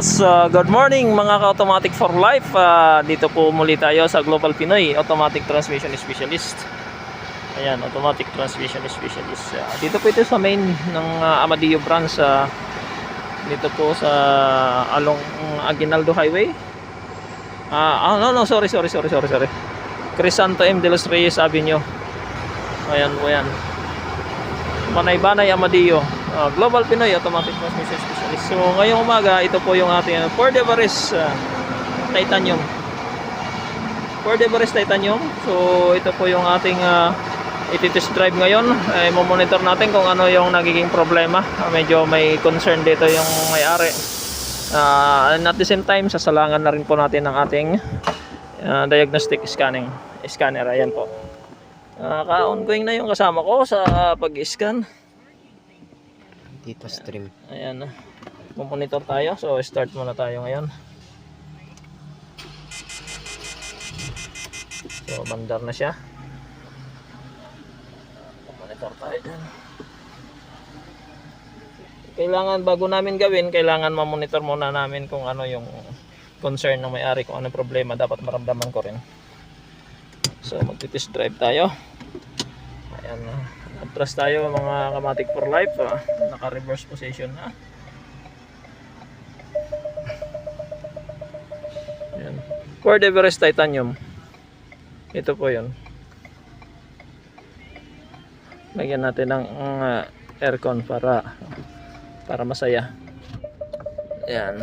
Yes, good morning mga ka-automatic for life. Dito po muli tayo sa Global Pinoy Automatic Transmission Specialist. Ayan, Automatic Transmission Specialist. Dito po ito sa main ng Amadeo branch. Dito po sa along Aguinaldo Highway. No, sorry. Crisanto M. de los Reyes Avenue. Ayan po yan. Banay Amadeo. Global Pinoy Automatic Transmission Specialist. So ngayong umaga, ito po yung ating Ford Everest Titanium. Ford Everest Titanium. So ito po yung ating iti-test drive ngayon. Mo-monitor natin kung ano yung nagiging problema. Medyo may concern dito yung may-ari. And at the same time, sasalangan na rin po natin ang ating diagnostic scanner. Ayan po. Ka-ongoing na yung kasama ko sa pag-scan. Dito stream. Ayan na. Monitor tayo. So start muna tayo ngayon. So bandar na siya. Monitor tayo dyan. Kailangan bago namin gawin, kailangan ma-monitor muna namin kung ano yung concern ng may-ari, kung ano problema dapat maramdaman ko rin. So magti-test drive tayo. Ayan na. Atras tayo mga Kamatic for life. Naka-reverse position na. Ayan. Ford Everest Titanium. Ito po yun. Lagyan natin ng aircon para masaya. Ayan.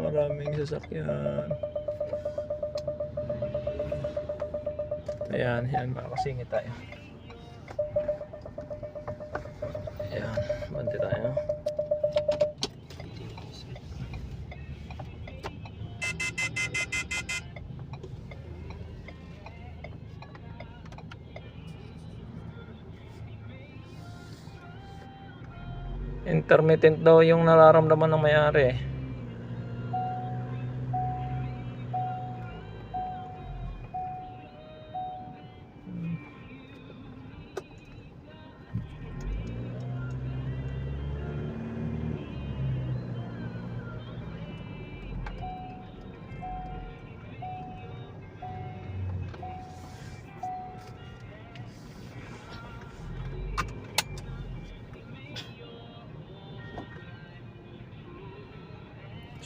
Maraming sasakyan. Ayan, makakasingit tayo. Ayan, bante tayo. Intermittent daw yung nararamdaman ng may-ari.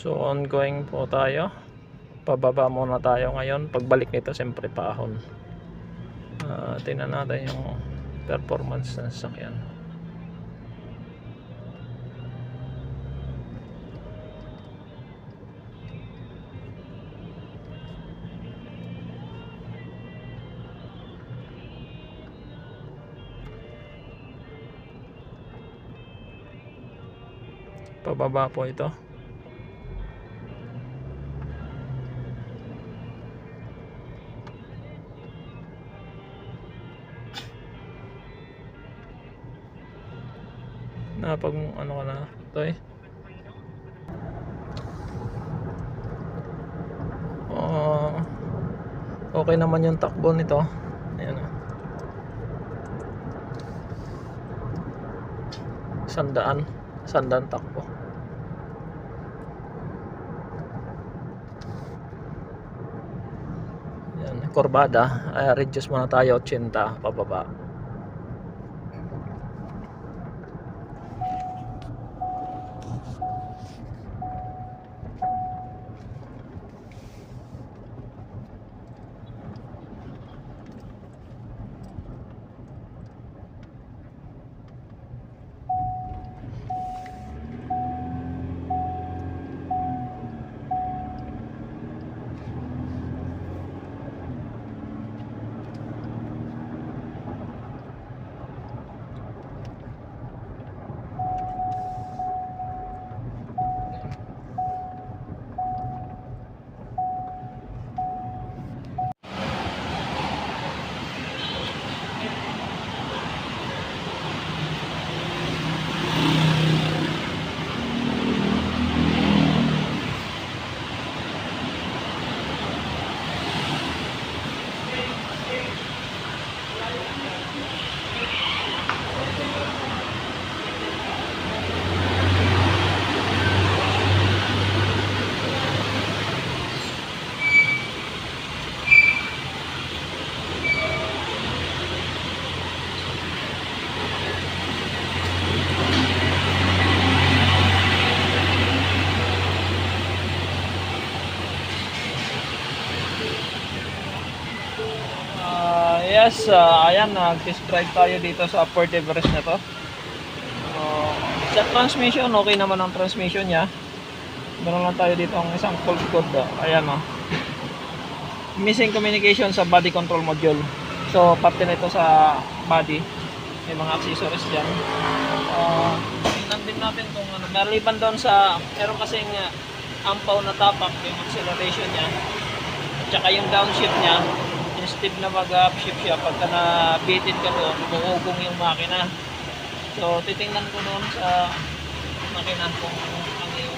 So ongoing po tayo. Pababa muna tayo ngayon. Pagbalik nito siyempre paahon. Tingnan natin yung performance ng sasakyan. Pababa po ito. Pag ano ka na ito okay naman yung takbo nito. Ayan o. 100 takbo. Ayan, kurbada. Reduce muna tayo 80 pababa. yes, ayan, nag-test drive tayo dito sa Ford Everest na to. Sa transmission, okay naman ang transmission niya. Meron lang tayo dito ang isang fault code. Ayan o. Missing communication sa body control module. So, parte na ito sa body. May mga accessories dyan. Tingnan din natin kung ano. Maliban doon sa, meron kasing ampaw na tapak, yung acceleration niya. At saka yung downshift niya. Instead na mag-upshift siya, pagka na-bitin ka doon, buugong yung makina. So, titingnan ko doon sa makina kung ano yung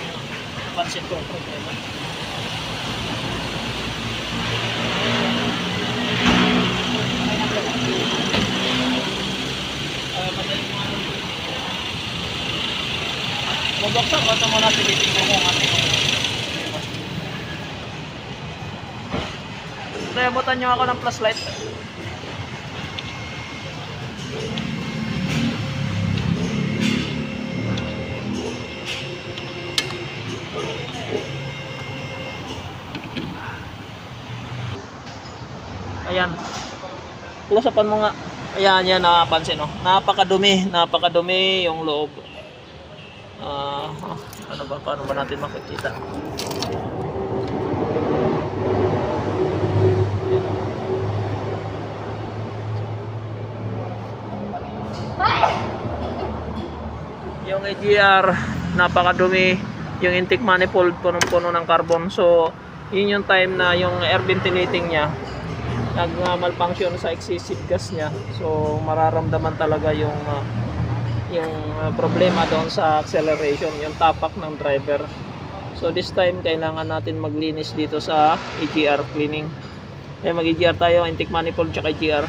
pansin kong problema. Madaling mga ano. Bubuksan ko ito muna, silipin ko kung ano yung problema. Abutan nyo ako ng flashlight. Ayan. Close-upan mo nga. Ayan, yan, napansin, no? Napakadumi yung loob. Ano ba, paano ba natin makikita? Yung AGR, napakadumi. Yung intake manifold, punong-puno ng carbon. So, yun yung time na yung air ventilating niya nag-malfunction sa excessive gas niya. So mararamdaman talaga yung problema doon sa acceleration, yung tapak ng driver. So this time kailangan natin maglinis dito sa EGR cleaning. Kaya mag-EGR tayo, intake manifold tsaka EGR.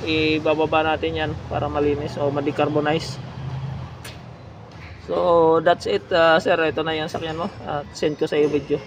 Ibababa natin yan para malinis o ma-decarbonize. So that's it, sir. Ito na yung sakyan mo. Send ko sa iyo video.